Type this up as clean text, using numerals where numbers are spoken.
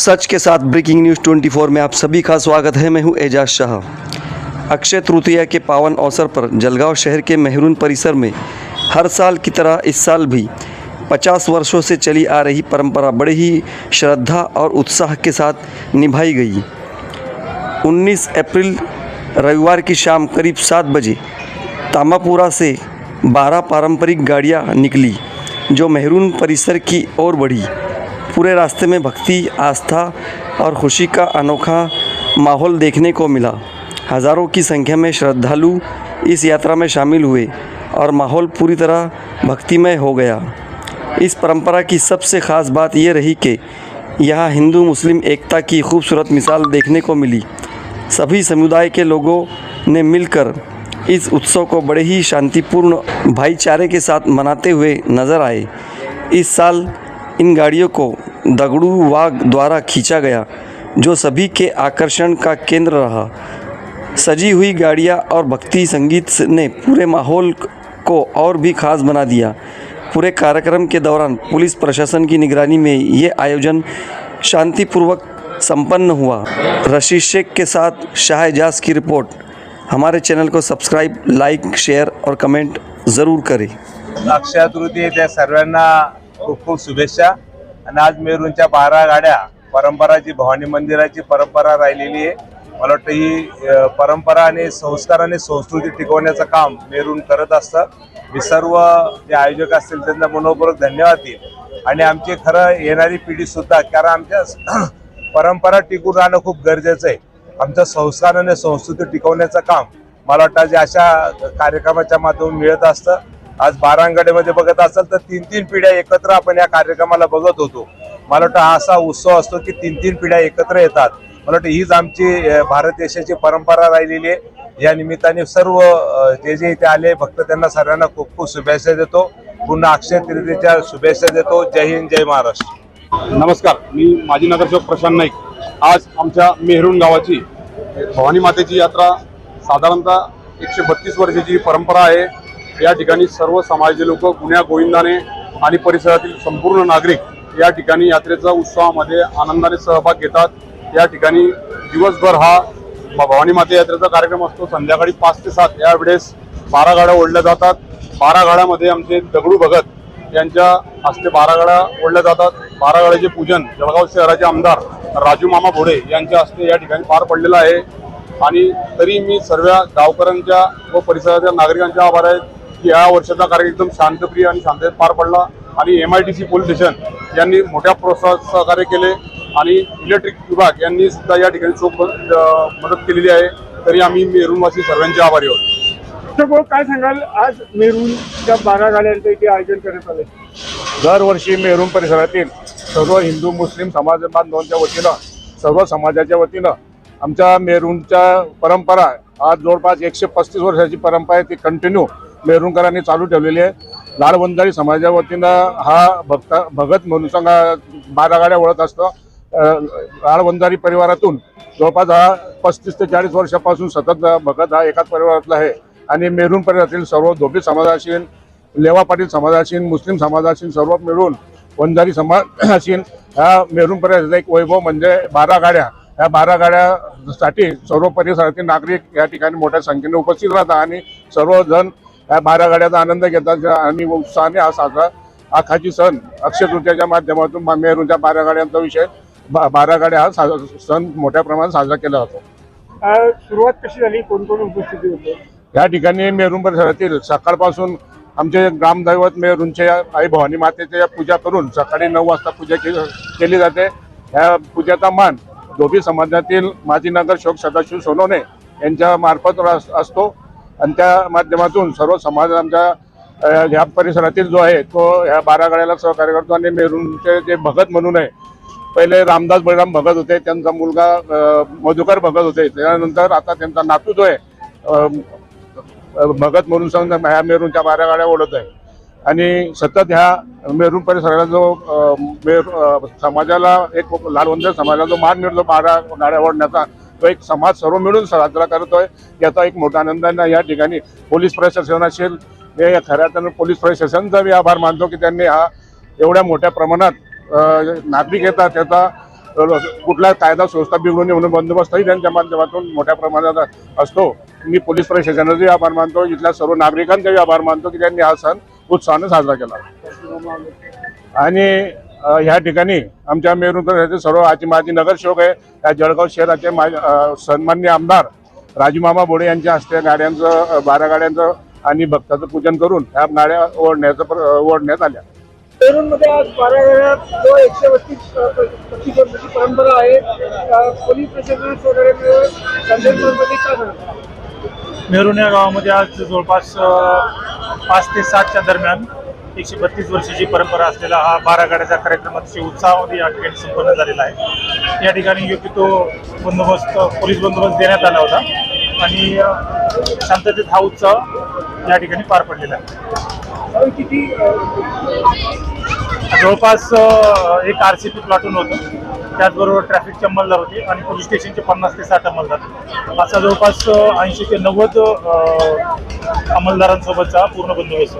सच के साथ breaking news 24 में आप सभी का स्वागत है। मैं हूं एजाज शाह। अक्षय तृतीया के पावन अवसर पर जलगांव शहर के मेहरून परिसर में हर साल की तरह इस साल भी 50 वर्षों से चली आ रही परंपरा बड़े ही श्रद्धा और उत्साह के साथ निभाई गई। 19 अप्रैल रविवार की शाम करीब 7 बजे तामापुरा से 12 पारंपरिक गाड़ियां निकली जो मेहरून परिसर की ओर बढ़ी। पूरे रास्ते में भक्ति, आस्था और खुशी का अनोखा माहौल देखने को मिला। हज़ारों की संख्या में श्रद्धालु इस यात्रा में शामिल हुए और माहौल पूरी तरह भक्तिमय हो गया। इस परंपरा की सबसे ख़ास बात यह रही कि यहाँ हिंदू मुस्लिम एकता की खूबसूरत मिसाल देखने को मिली। सभी समुदाय के लोगों ने मिलकर इस उत्सव को बड़े ही शांतिपूर्ण भाईचारे के साथ मनाते हुए नजर आए। इस साल इन गाड़ियों को दगड़ू वाघ द्वारा खींचा गया जो सभी के आकर्षण का केंद्र रहा। सजी हुई गाड़ियाँ और भक्ति संगीत ने पूरे माहौल को और भी खास बना दिया। पूरे कार्यक्रम के दौरान पुलिस प्रशासन की निगरानी में ये आयोजन शांतिपूर्वक संपन्न हुआ। रशीद शेख के साथ शाह एजाज की रिपोर्ट। हमारे चैनल को सब्सक्राइब, लाइक, शेअर और कमेंट ज़रूर करें। अक्षय तृतीयेच्या सर्वांना खूप खूप शुभेच्छा। आणि आज मेरूनच्या 12 गाड्या परंपराची भवानी मंदिराची परंपरा राहिलेली आहे। मला वाटतं ही परंपरा आणि संस्कार आणि संस्कृती टिकवण्याचं काम मेरून करत असतं। मी सर्व जे आयोजक असतील त्यांना मनपूर्वक धन्यवाद देईन आणि आमची खरं येणारी पिढी सुद्धा, कारण आमच्या परंपरा टिकून राहणं खूप गरजेचं आहे। आमचं संस्कार आणि संस्कृती टिकवण्याचं काम मला वाटतं जे अशा कार्यक्रमाच्या माध्यमातून मिळत असतं। आज 12 गाड्यामध्ये बघत असाल तर 3-3 पिढ्या एकत्र आपण या कार्यक्रमाला बघत होतो। मला वाटतं हा असा उत्सव असतो की 3-3 पिढ्या एकत्र येतात। मला वाटतं हीच आमची भारत देशाची परंपरा राहिलेली आहे। या निमित्ताने सर्व जे इथे आले भक्त त्यांना सर्वांना खूप खूप शुभेच्छा देतो। पुन्हा अक्षय तृतीयेच्या शुभेच्छा देतो। जय हिंद, जय महाराष्ट्र। नमस्कार, मी माजी नगरसेवक प्रशांत नाईक। आज आमच्या मेहरून गावाची भवानी मातेची यात्रा साधारणतः 132 वर्षाची परंपरा आहे। या ठिकाणी सर्व समाजाचे लोक गुण्या गोविंदाने आणि परिसरातील संपूर्ण नागरिक या ठिकाणी यात्रेचा उत्सवामध्ये आनंदाने सहभाग घेतात। या ठिकाणी दिवसभर हा भवानी माते यात्रेचा कार्यक्रम असतो। संध्याकाळी 5 ते 7 या वेळेस 12 गाड्या ओढल्या जातात। 12 गाड्यामध्ये आमचे दगडू भगत यांच्या हस्ते 12 गाड्या ओढल्या जातात। 12 गाड्याचे पूजन जळगाव शहराचे आमदार राजू मामा भोडे यांच्या हस्ते या ठिकाणी पार पडलेलं आहे। आणि तरी मी सर्व गावकऱ्यांच्या व परिसराच्या नागरिकांच्या आभार आहे की या वर्षाचा कार्यक्रम एकदम शांतप्रिय आणि शांततेत पार पडला। आणि MIDC पोलीस स्टेशन यांनी मोठ्या प्रोत्साहन सहकार्य केले आणि इलेक्ट्रिक विभाग यांनी सुद्धा या ठिकाणी मदत केलेली आहे। तरी आम्ही मेरूनवासी सर्वांचे आभारी आहोत। तर काय सांगाल, आज मेरूनच्या 12 गाड्यांचं इथे आयोजन करण्यात आले। दरवर्षी मेहरून परिसरातील सर्व हिंदू मुस्लिम समाज बांधवांच्या वतीनं, सर्व समाजाच्या वतीनं आमच्या मेहरूनच्या परंपरा आज जवळपास 135 वर्षाची परंपरा आहे, ती कंटिन्यू मेहरूनकरांनी चालू ठेवलेली आहे। लाडवंजारी समाजाच्या वतीनं हा भगत म्हणून 12 गाड्या ओढत असतो। लाडवंजारी परिवारातून जवळपास हा 35 ते 40 वर्षापासून सतत भगत हा एकाच परिवारातला आहे। आणि मेहरून परिसरातील सर्व धोबी समाज असेल, लेवा पाटील समाज असेल, मुस्लिम समाज असेल, सर्व मिळून वंजारी समाज असेल, ह्या मेहरून परिसराचा एक वैभव म्हणजे 12 गाड्या। या 12 गाड्यासाठी सर्व परिसरातील नागरिक या ठिकाणी मोठ्या संख्येने उपस्थित राहतात आणि सर्वजण या 12 गाड्याचा आनंद घेतात आणि उत्साहाने हा साजरा आखाची सण अक्षय तृतीयाच्या माध्यमातून मेहरूनच्या 12 गाड्यांचा विषय 12 गाड्या हा सण मोठ्या प्रमाणात साजरा केला जातो। सुरुवात कशी झाली, कोण कोण उपस्थिती होते या ठिकाणी? मेहरून परिसरातील सकाळपासून आमचे ग्रामदैवत मेहरूनचे आई भवानी मातेची पूजा करून सकाळी 9 वाजता पूजा केली जाते। या पूजेचा मान धोबी समाजातील माजी नगरसेवक सदाशिव सोनवणे यांच्या मार्फत असतो आणि त्या माध्यमातून सर्व समाज आमच्या ह्या परिसरातील जो आहे तो ह्या 12 गाड्याला सहकार्य करतो। आणि मेहरूनचे जे भगत म्हणून आहे, पहिले रामदास बळीराम भगत होते, त्यांचा मुलगा मधुकर भगत होते, त्यानंतर आता त्यांचा नातू जो आहे भगत म्हणून ह्या मेहरूनच्या 12 गाड्या ओढत आहे। आणि सतत ह्या मेहरून परिसराला जो समाजाला एक लालवंदर समाजाला जो मान मिळतो 12 गाड्या ओढण्याचा, तो एक समाज सर्व मिळून साजरा करतोय। याचा एक मोठा आनंदाने या ठिकाणी पोलीस प्रशासन असेल, हे खऱ्या अर्थाने पोलीस प्रशासनाचा मी आभार मानतो की त्यांनी हा एवढ्या मोठ्या प्रमाणात नागरिक येतात त्याचा कुठला कायदा सुव्यवस्था बिघडू नये म्हणून बंदोबस्तही त्यांच्या माध्यमातून मोठ्या प्रमाणात असतो. मी पोलीस प्रशासनाचे आभार मानतो, इथल्या सर्व नागरिकांचाही आभार मानतो की त्यांनी हा सण उत्साहाने साजरा केला. आणि ह्या ठिकाणी आमच्या मेहरून परिसराचे सर्व माजी नगरसेवक आहे, या जळगाव शहराचे सन्माननीय आमदार राजूमामा बोडे यांच्या हस्ते गाड्यांचं 12 गाड्यांचं आणि भक्ताचं पूजन करून ह्या गाड्या ओढण्यात आल्या. मेहरूणमध्ये आज 12 गाड्या जो 132 वर्षाची परंपरा आहे. पोलीस प्रशासन वगैरे मिळून संदेशमध्ये काय सांगतात? मेहरून या गावामध्ये आज जवळपास 5 ते 7च्या दरम्यान 132 वर्षाची परंपरा असलेला हा 12 गाड्याचा कार्यक्रम अतिशय उत्साहामध्ये या ठिकाणी संपन्न झालेला आहे. या ठिकाणी योग्य तो बंदोबस्त, पोलीस बंदोबस्त देण्यात आला होता आणि शांततेत हा उत्सव या ठिकाणी पार पडलेला आहे. किती जवळपास एक RCP प्लाटून होतं, त्याचबरोबर ट्रॅफिकचे अंमलदार होते आणि पोलीस स्टेशनचे 50 ते 60 अंमलदार, असा जवळपास 80 ते 90 अंमलदारांसोबतचा पूर्ण बंदोबस्त.